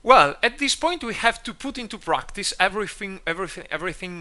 Well, at this point we have to put into practice everything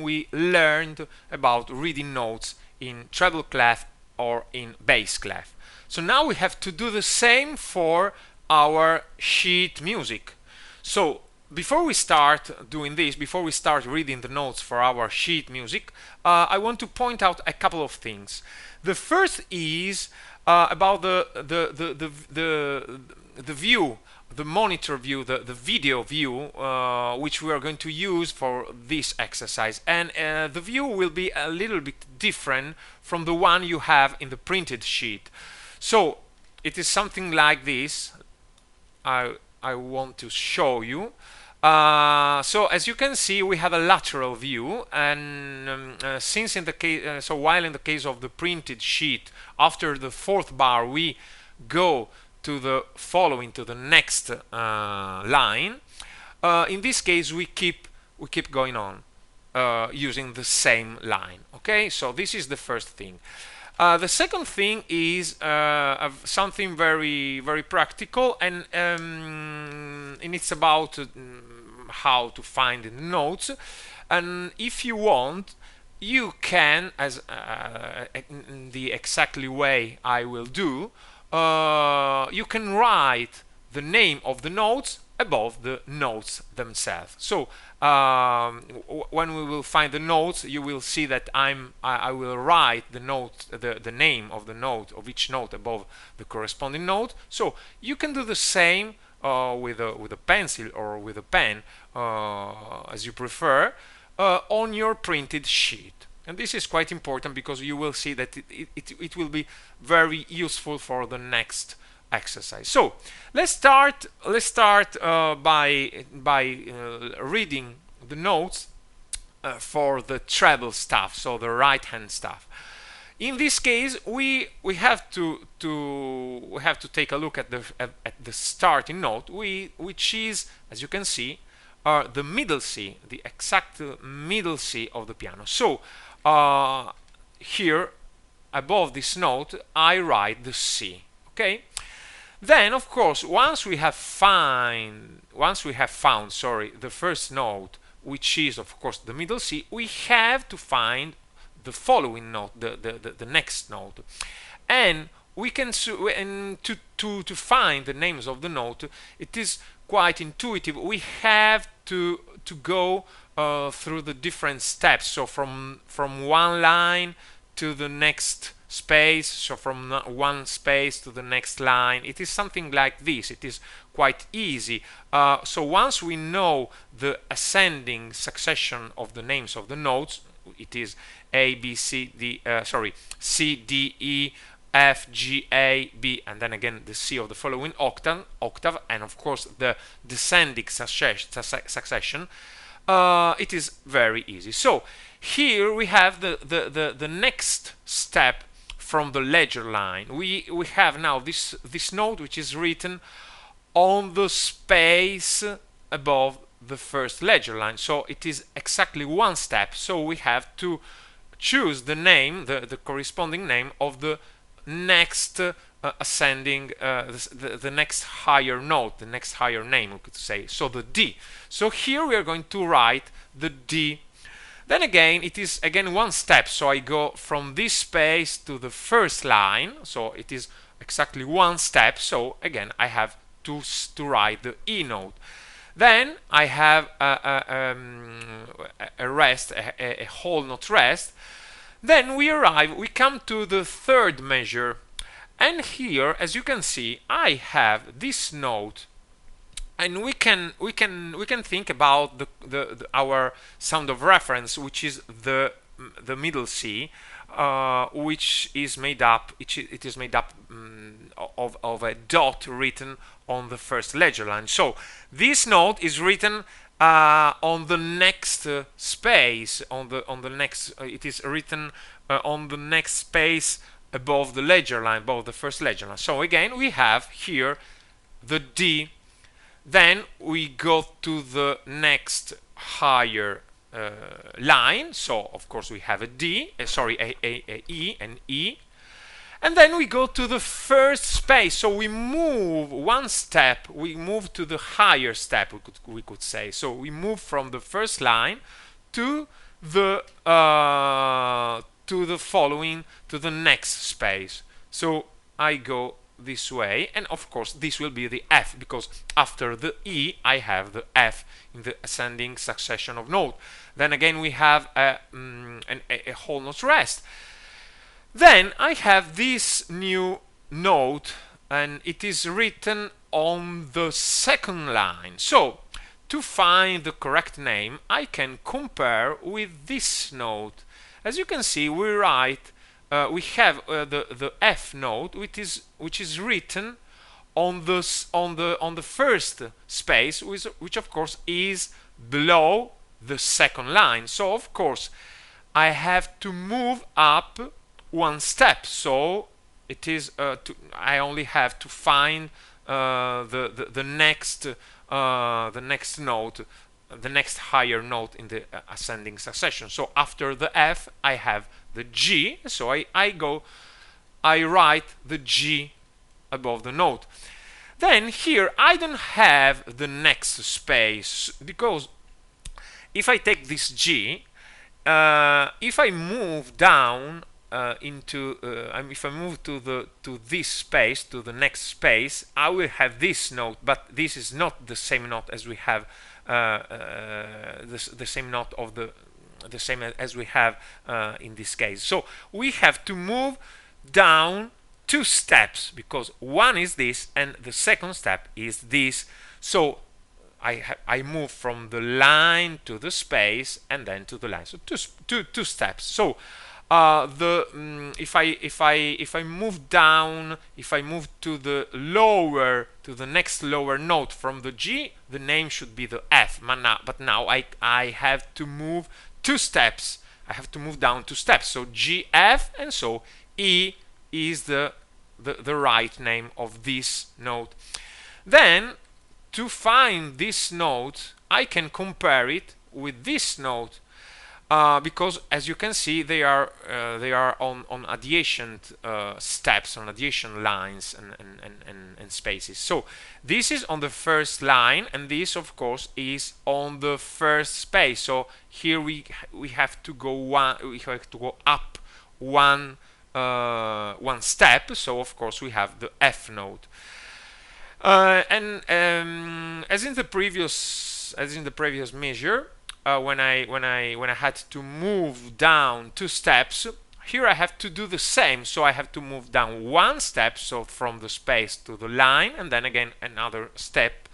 we learned about reading notes in treble clef or in bass clef. So now we have to do the same for our sheet music. So before we start doing this, before we start reading the notes for our sheet music, I want to point out a couple of things. The first is about the view, the monitor view, the video view, which we are going to use for this exercise. And the view will be a little bit different from the one you have in the printed sheet. So it is something like this. I want to show you. So as you can see, we have a lateral view, and since in the case, so while in the case of the printed sheet, after the fourth bar we go to the following, to the next line. In this case, we keep going on using the same line. Okay, so this is the first thing. The second thing is something very practical, and it's about how to find the notes. And if you want, you can, as in the exactly way I will do, you can write the name of the notes above the notes themselves. So when we will find the notes, you will see that I will write the note, the name of the note, of each note above the corresponding note. So you can do the same with a pencil or with a pen, as you prefer, on your printed sheet. And this is quite important because you will see that it will be very useful for the next exercise. So let's start by reading the notes for the treble staff, so the right hand staff. In this case, we have to take a look at the starting note, which is, as you can see, the middle C, the exact middle C of the piano. So here above this note I write the C. Okay. Then, of course, once we have found the first note, which is of course the middle C, we have to find the following note, the next note, and we can to find the names of the note. It is quite intuitive. We have to go through the different steps. So from one line to the next space, so from one space to the next line. It is something like this. It is quite easy. So once we know the ascending succession of the names of the notes, it is A, B, C, D, C, D, E, F, G, A, B, and then again the C of the following octave, and of course the descending succession. It is very easy. So here we have the next step from the ledger line. We have now this note which is written on the space above the first ledger line. So it is exactly one step. So we have to choose the name, the corresponding name of the next ascending, the next higher note, the next higher name, we could say. So the D. So here we are going to write the D. Then again, it is again one step. So I go from this space to the first line. So it is exactly one step. So again, I have to write the E note. Then I have a rest, a whole note rest. Then we come to the third measure, and here, as you can see, I have this note, and we can think about our sound of reference, which is the middle C, which is made up. It is made up of a dot written on the first ledger line. So this note is written on the next space, on the next. It is written on the next space above the ledger line, above the first ledger line. So again, we have here the D. Then we go to the next higher line. So of course we have a D. A E, an E. And then we go to the first space. So we move one step, we move to the higher step, we could say. So we move from the first line to the following, to the next space. So I go this way, and of course this will be the F, because after the E I have the F in the ascending succession of note. Then again we have a whole note rest. Then I have this new note, and it is written on the second line. So to find the correct name, I can compare with this note. As you can see, we write, we have the F note, which is written on the first space, which of course is below the second line. So of course I have to move up one step. So it is I only have to find the next note, the next higher note in the ascending succession. So after the F I have the G, so I write the G above the note. Then here I don't have the next space, because if I take this G, if I move down if I move to this space, to the next space, I will have this note, but this is not the same note as we have, the same note of the same as we have in this case. So we have to move down 2 steps, because one is this and the second step is this. So I move from the line to the space and then to the line. So two steps. So if I move down, if I move to the next lower note from the G, the name should be the F. But now I have to move 2 steps. I have to move down 2 steps. So G, F, and so E is the right name of this note. Then to find this note, I can compare it with this note, because as you can see they are on adjacent steps, on adjacent lines and spaces. So this is on the first line, and this of course is on the first space. So here we have to go up one step. So of course we have the F note. As in the previous measure, when I had to move down 2 steps, here I have to do the same. So I have to move down 1 step, so from the space to the line, and then again another step,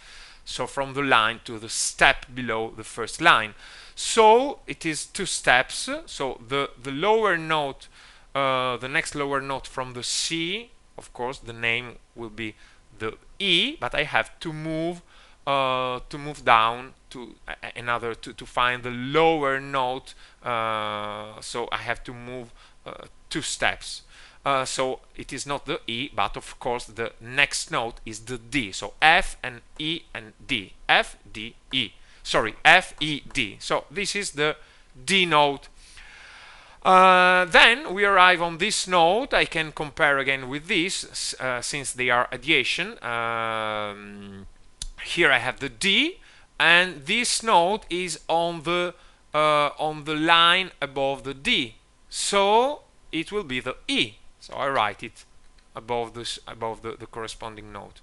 so from the line to the step below the first line. So it is 2 steps. So the lower note, the next lower note from the C, of course the name will be the E, but I have to move down to another to find the lower note. So I have to move 2 steps. So it is not the E, but of course the next note is the D. So F and E and D. F, D, E. Sorry, F, E, D. So this is the D note. Then we arrive on this note. I can compare again with this, since they are adjacent. Here I have the D, and this note is on the line above the D. So it will be the E. So I write it above the corresponding note.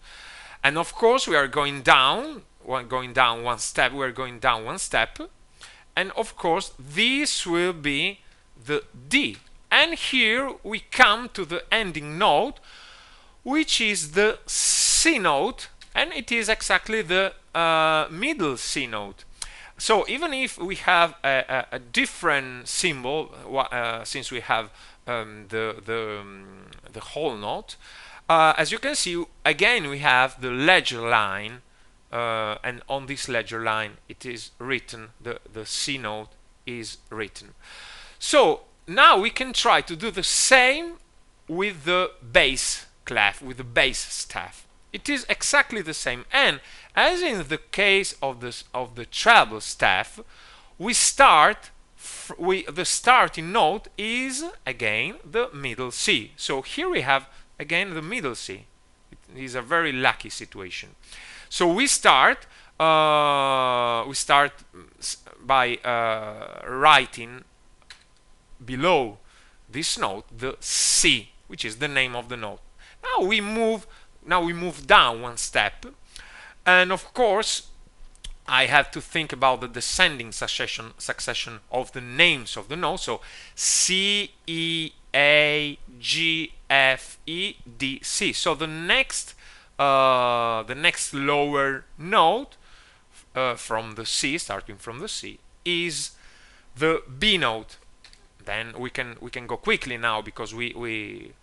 And of course we are going down one step. We are going down 1 step, and of course this will be the D. And here we come to the ending note, which is the C note, and it is exactly the middle C note. So even if we have a different symbol, since we have the whole note, as you can see, again we have the ledger line, and on this ledger line it is written, the C note is written. So now we can try to do the same with the bass clef, with the bass staff. It is exactly the same, and as in the case of the treble staff, we start the starting note is again the middle C. So here we have again the middle C. It is a very lucky situation. So we start by writing below this note the C, which is the name of the note. Now we move down one step, and of course I have to think about the descending succession of the names of the notes. So C, E, A, G, F, E, D, C. So the next lower note from the C, starting from the C, is the B note. Then we can go quickly now because we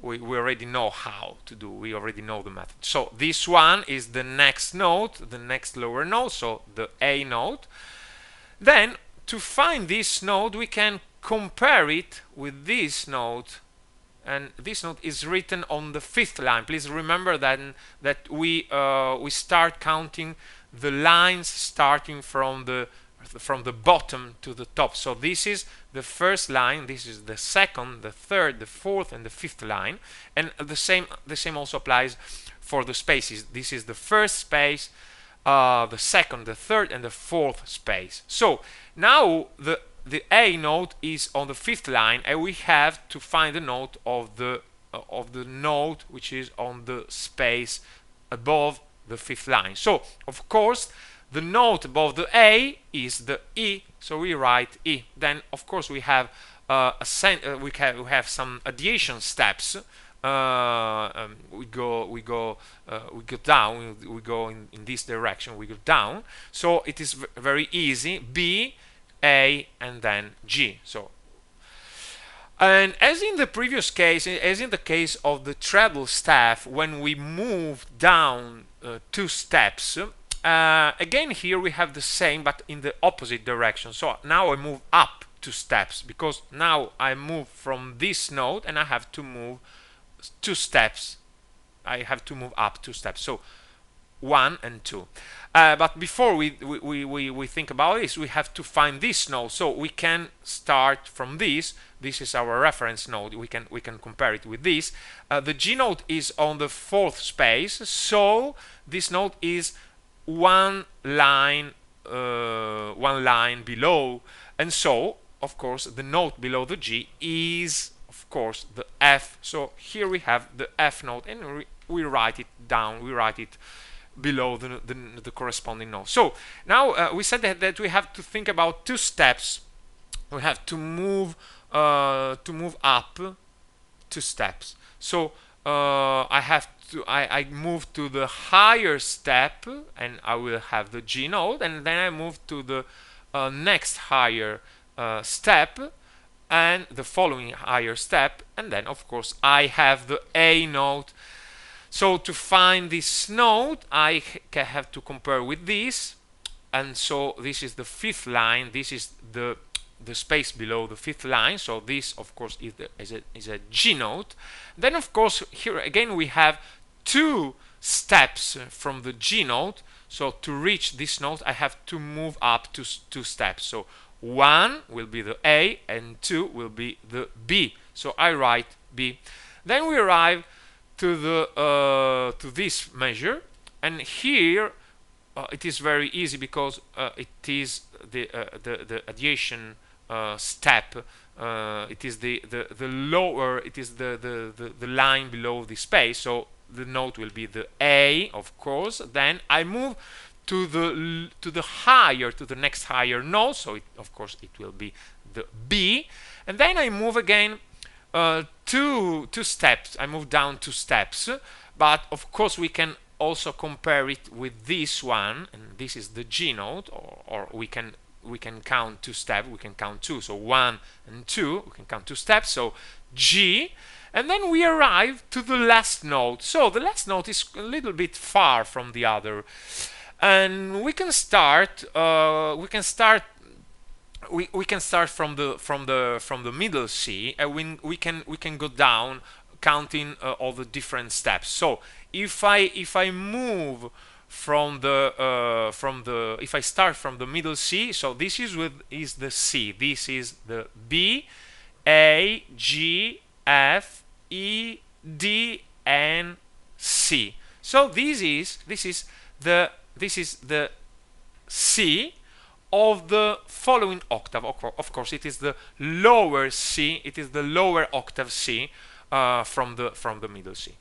already know how to do. We already know the method. So this one is the next note, the next lower note, so the A note. Then to find this note, we can compare it with this note, and this note is written on the 5th line. Please remember that we start counting the lines starting from the bottom to the top. So this is the first line, this is the second, the third, the fourth, and the 5th line, and the same also applies for the spaces. This is the first space, the second, the third, and the 4th space. So now the A note is on the 5th line, and we have to find the note of the note which is on the space above the 5th line. So of course the note above the A is the E, so we write E. Then of course we have we have some addition steps. We go down. We go in this direction. We go down. So it is very easy. B, A, and then G. So, and as in the previous case, as in the case of the treble staff, when we move down 2 steps. Again, here we have the same, but in the opposite direction. So now I move up 2 steps, because now I move from this note and I have to move 2 steps. I have to move up 2 steps. So 1 and 2. But before we think about this, we have to find this note. So we can start from this. This is our reference node. We can compare it with this. The G note is on the 4th space. So this note is one line below, and so of course the note below the G is of course the F. So here we have the F note, and we write it down. We write it below the corresponding note. So now we said that we have to think about 2 steps. We have to move up 2 steps. So I move to the higher step, and I will have the G note, and then I move to the next higher step, and the following higher step, and then of course I have the A note. So to find this note, I have to compare with this, and so this is the 5th line. This is the space below the 5th line. So this of course is a G note. Then of course here again we have 2 steps from the G note. So to reach this note I have to move up 2 steps. So 1 will be the A and 2 will be the B. So I write B. Then we arrive to this measure, and here it is very easy because it is the addition step. It is the lower. It is the line below the space. So the note will be the A, of course. Then I move to the next higher note. So of course it will be the B, and then I move again two steps. I move down 2 steps, but of course we can also compare it with this one, and this is the G note, or we can count 2 steps. We can count 2, so 1 and 2. We can count 2 steps. So G, and then we arrive to the last note. So the last note is a little bit far from the other, and we can start. We can start from the middle C, and we can go down counting all the different steps. So if I move if I start from the middle C, so this is the C, this is the B, A, G, F, E, D, and C. So this is the C of the following octave. Of course, it is the lower C. It is the lower octave C from the middle C.